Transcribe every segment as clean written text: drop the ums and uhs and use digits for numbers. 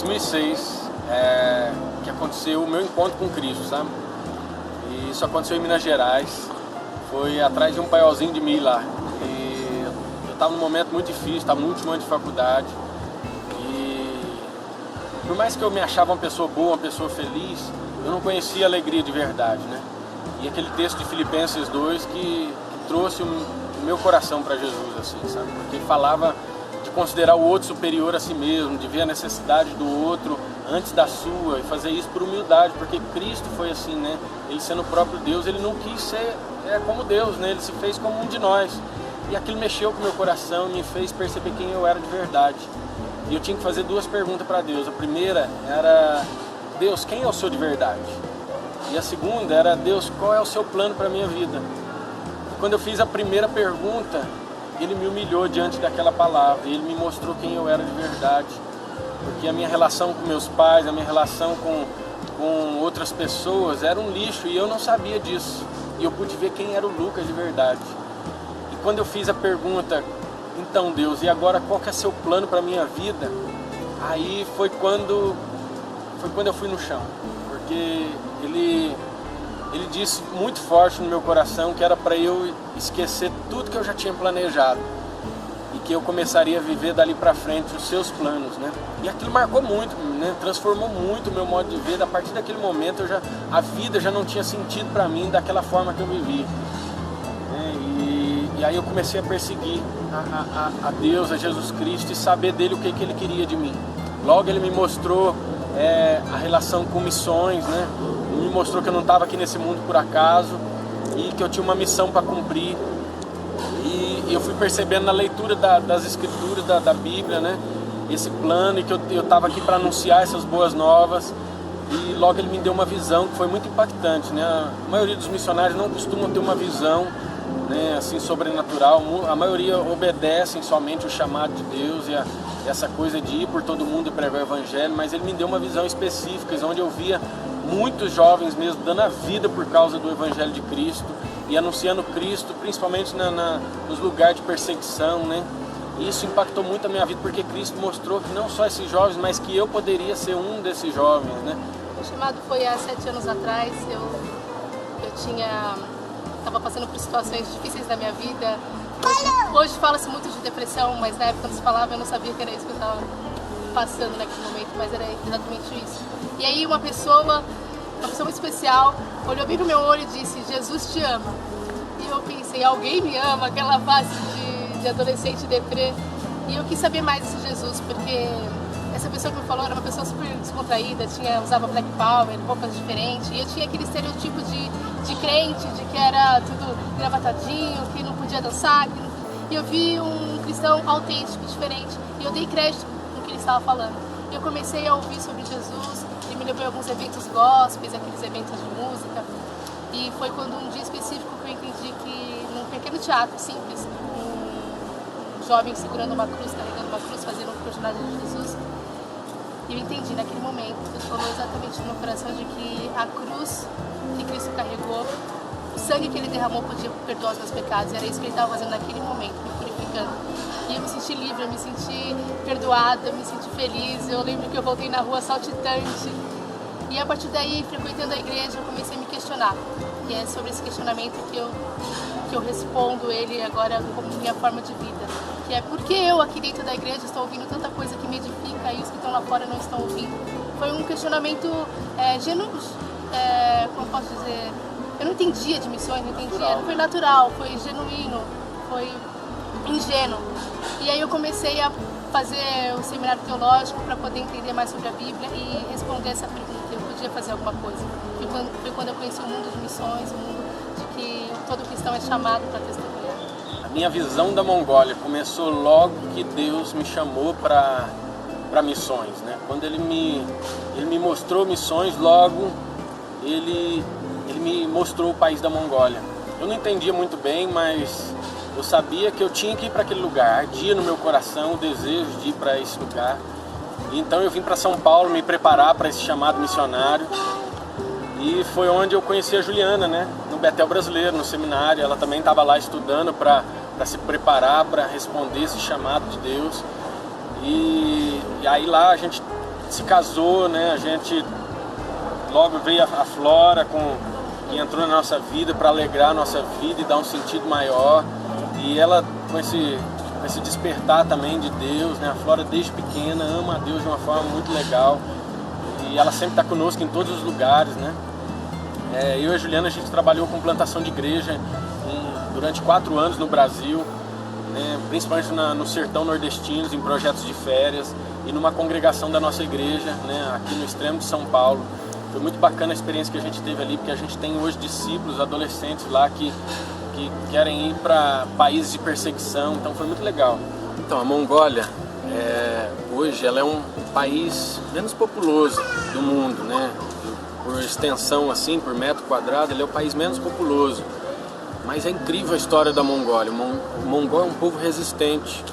2006 que aconteceu o meu encontro com Cristo, sabe? E isso aconteceu em Minas Gerais, foi atrás de um paiolzinho de milho lá. E eu estava num momento muito difícil, estava no último ano de faculdade. E por mais que eu me achava uma pessoa boa, uma pessoa feliz, eu não conhecia a alegria de verdade, né? E aquele texto de Filipenses 2 que trouxe o meu coração para Jesus, assim, sabe? Porque falava de considerar o outro superior a si mesmo, de ver a necessidade do outro antes da sua e fazer isso por humildade, porque Cristo foi assim, né? Ele sendo o próprio Deus, ele não quis ser como Deus, né? Ele se fez como um de nós. E aquilo mexeu com o meu coração e me fez perceber quem eu era de verdade. E eu tinha que fazer duas perguntas para Deus. A primeira era: Deus, quem eu sou de verdade? E a segunda era: Deus, qual é o seu plano para a minha vida? E quando eu fiz a primeira pergunta, ele me humilhou diante daquela palavra. E ele me mostrou quem eu era de verdade. Porque a minha relação com meus pais, a minha relação com outras pessoas era um lixo e eu não sabia disso. E eu pude ver quem era o Lucas de verdade. E quando eu fiz a pergunta: então Deus, e agora qual que é seu plano para a minha vida? Aí foi quando eu fui no chão. Porque ele disse muito forte no meu coração que era para eu esquecer tudo que eu já tinha planejado e que eu começaria a viver dali para frente os seus planos, né? E aquilo marcou muito, né? Transformou muito o meu modo de ver. A partir daquele momento a vida já não tinha sentido para mim daquela forma que eu vivia, né? E aí eu comecei a perseguir a Deus, a Jesus Cristo, e saber dele o que ele queria de mim. Logo ele me mostrou a relação com missões, né? Ele me mostrou que eu não estava aqui nesse mundo por acaso e que eu tinha uma missão para cumprir. E eu fui percebendo na leitura das escrituras da Bíblia, né? Esse plano, e que eu estava aqui para anunciar essas boas novas. E logo ele me deu uma visão que foi muito impactante, né? A maioria dos missionários não costumam ter uma visão, né, assim, sobrenatural. A maioria obedecem somente o chamado de Deus e essa coisa de ir por todo mundo e pregar o evangelho, mas ele me deu uma visão específica, onde eu via muitos jovens mesmo dando a vida por causa do evangelho de Cristo e anunciando Cristo, principalmente nos lugares de perseguição, né? E isso impactou muito a minha vida, porque Cristo mostrou que não só esses jovens, mas que eu poderia ser um desses jovens, né? O chamado foi há 7 anos atrás. Eu estava passando por situações difíceis da minha vida. Hoje fala-se muito de depressão, mas na época quando se falava eu não sabia que era isso que eu estava passando naquele momento, mas era exatamente isso. E aí uma pessoa muito especial olhou bem no meu olho e disse: Jesus te ama. E eu pensei: alguém me ama? Aquela fase de adolescente deprê. E eu quis saber mais desse Jesus, porque essa pessoa que me falou era uma pessoa super descontraída, usava black power, roupas diferentes, e eu tinha aquele estereotipo de crente, de que era tudo gravatadinho, que não podia dançar, e eu vi um cristão autêntico, diferente, e eu dei crédito no que ele estava falando. E eu comecei a ouvir sobre Jesus, ele me levou a alguns eventos gospels, aqueles eventos de música, e foi quando um dia específico que eu entendi que num pequeno teatro simples, um jovem segurando uma cruz, carregando uma cruz, fazendo um personagem de Jesus, e eu entendi naquele momento, Deus falou exatamente no meu coração de que a cruz que Cristo carregou, o sangue que ele derramou podia perdoar os meus pecados, e era isso que ele estava fazendo naquele momento, me purificando. E eu me senti livre, eu me senti perdoada, eu me senti feliz. Eu lembro que eu voltei na rua saltitante. E a partir daí, frequentando a igreja, eu comecei a me questionar. E é sobre esse questionamento que eu respondo ele agora como minha forma de vida. Que é: por que eu aqui dentro da igreja estou ouvindo tanta coisa que me edifica e os que estão lá fora não estão ouvindo? Foi um questionamento genuíno, como posso dizer? Eu não entendia de missões, não entendia. Foi natural, foi genuíno, foi ingênuo. E aí eu comecei a fazer o seminário teológico para poder entender mais sobre a Bíblia e responder essa pergunta. Eu podia fazer alguma coisa. Foi quando eu conheci o mundo de missões, o mundo de que todo cristão é chamado para testemunhar. A minha visão da Mongólia começou logo que Deus me chamou para missões, né? Quando ele me mostrou missões, logo ele me mostrou o país da Mongólia. Eu não entendia muito bem, mas eu sabia que eu tinha que ir para aquele lugar. Ardia no meu coração o desejo de ir para esse lugar. E então eu vim para São Paulo me preparar para esse chamado missionário. E foi onde eu conheci a Juliana, né? No Betel Brasileiro, no seminário. Ela também estava lá estudando para se preparar para responder esse chamado de Deus. E aí lá a gente se casou, né? A gente logo veio a Flora que entrou na nossa vida para alegrar a nossa vida e dar um sentido maior. E ela com esse despertar também de Deus, né? A Flora desde pequena ama a Deus de uma forma muito legal e ela sempre está conosco em todos os lugares, né? Eu e a Juliana, a gente trabalhou com plantação de igreja durante 4 anos no Brasil, né? Principalmente no sertão nordestino, em projetos de férias e numa congregação da nossa igreja, né? Aqui no extremo de São Paulo. Foi muito bacana a experiência que a gente teve ali, porque a gente tem hoje discípulos, adolescentes lá que querem ir para países de perseguição, então foi muito legal. Então, a Mongólia, hoje, ela é um país menos populoso do mundo, né? Por extensão, assim, por metro quadrado, ele é o país menos populoso. Mas é incrível a história da Mongólia. O mongol é um povo resistente,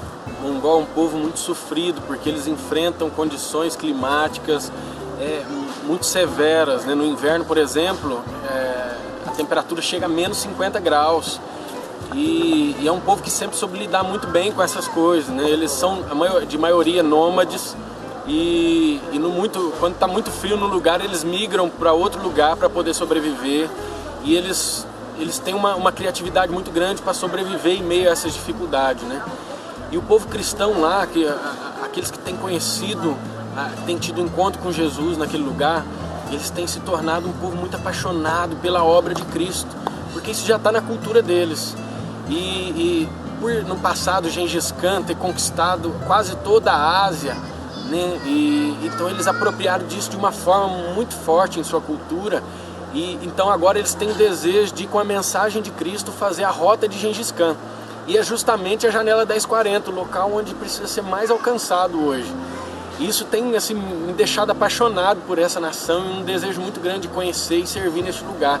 o mongol é um povo muito sofrido, porque eles enfrentam condições climáticas muito severas, né? No inverno, por exemplo, a temperatura chega a menos 50 graus. E é um povo que sempre soube lidar muito bem com essas coisas, né? Eles são de maioria nômades e quando está muito frio no lugar, eles migram para outro lugar para poder sobreviver. E eles têm uma criatividade muito grande para sobreviver em meio a essas dificuldades, né? E o povo cristão lá, aqueles que têm conhecido, têm tido encontro com Jesus naquele lugar, eles têm se tornado um povo muito apaixonado pela obra de Cristo, porque isso já está na cultura deles. E por no passado Gengis Khan ter conquistado quase toda a Ásia, né? Então eles apropriaram disso de uma forma muito forte em sua cultura. E então agora eles têm o desejo de, com a mensagem de Cristo, fazer a rota de Gengis Khan. E é justamente a janela 1040, o local onde precisa ser mais alcançado hoje. Isso tem assim, me deixado apaixonado por essa nação e um desejo muito grande de conhecer e servir neste lugar.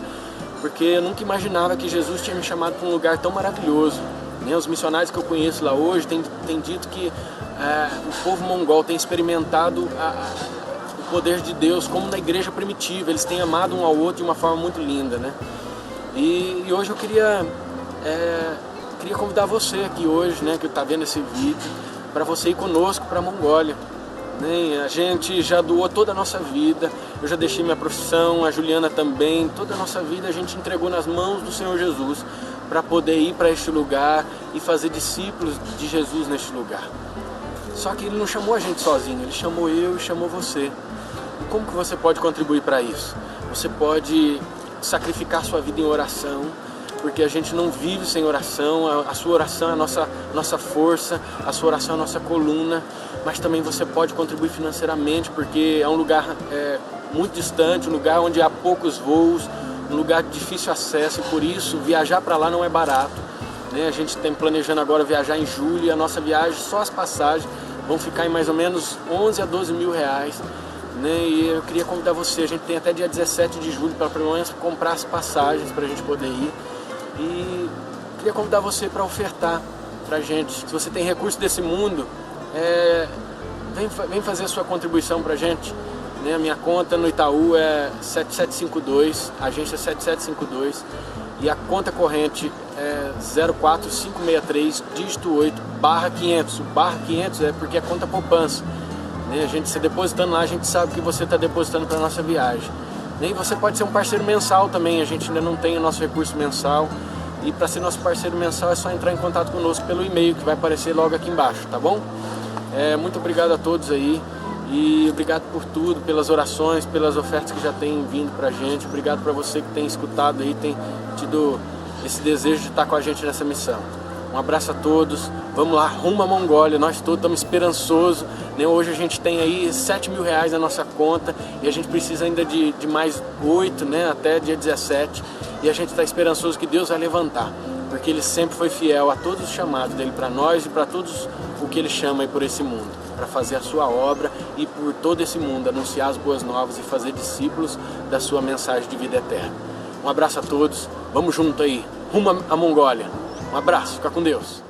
Porque eu nunca imaginava que Jesus tinha me chamado para um lugar tão maravilhoso, né? Os missionários que eu conheço lá hoje têm dito que o povo mongol tem experimentado o poder de Deus como na igreja primitiva. Eles têm amado um ao outro de uma forma muito linda, né? E hoje eu queria convidar você aqui hoje, né, que está vendo esse vídeo, para você ir conosco para a Mongólia. A gente já doou toda a nossa vida, eu já deixei minha profissão, a Juliana também, toda a nossa vida a gente entregou nas mãos do Senhor Jesus para poder ir para este lugar e fazer discípulos de Jesus neste lugar. Só que Ele não chamou a gente sozinho, Ele chamou eu e chamou você. E como que você pode contribuir para isso? Você pode sacrificar sua vida em oração, porque a gente não vive sem oração. A sua oração é a nossa força, a sua oração é a nossa coluna. Mas também você pode contribuir financeiramente, porque é um lugar muito distante, um lugar onde há poucos voos, um lugar de difícil acesso, e por isso viajar para lá não é barato, né? A gente está planejando agora viajar em julho, e a nossa viagem, só as passagens, vão ficar em mais ou menos 11 a 12 mil reais, né? E eu queria convidar você, a gente tem até dia 17 de julho para pelo menos comprar as passagens para a gente poder ir. E queria convidar você para ofertar para a gente. Se você tem recursos desse mundo, vem fazer a sua contribuição para a gente, né? A minha conta no Itaú é 7752, agência 7752, e a conta corrente é 04563, dígito 8, /500. O /500 é porque é conta poupança, né? A gente se depositando lá, a gente sabe que você está depositando para a nossa viagem. E você pode ser um parceiro mensal também, a gente ainda não tem o nosso recurso mensal. E para ser nosso parceiro mensal é só entrar em contato conosco pelo e-mail que vai aparecer logo aqui embaixo, tá bom? Muito obrigado a todos aí, e obrigado por tudo, pelas orações, pelas ofertas que já têm vindo pra gente. Obrigado para você que tem escutado aí, tem tido esse desejo de estar com a gente nessa missão. Um abraço a todos, vamos lá, rumo à Mongólia, nós todos estamos esperançosos, né? Hoje a gente tem aí 7 mil reais na nossa conta e a gente precisa ainda de mais 8, né? Até dia 17, e a gente está esperançoso que Deus vai levantar, porque Ele sempre foi fiel a todos os chamados dEle para nós e para todos o que Ele chama aí por esse mundo, para fazer a sua obra e por todo esse mundo anunciar as boas novas e fazer discípulos da sua mensagem de vida eterna. Um abraço a todos, vamos junto aí, rumo à Mongólia. Um abraço, fica com Deus.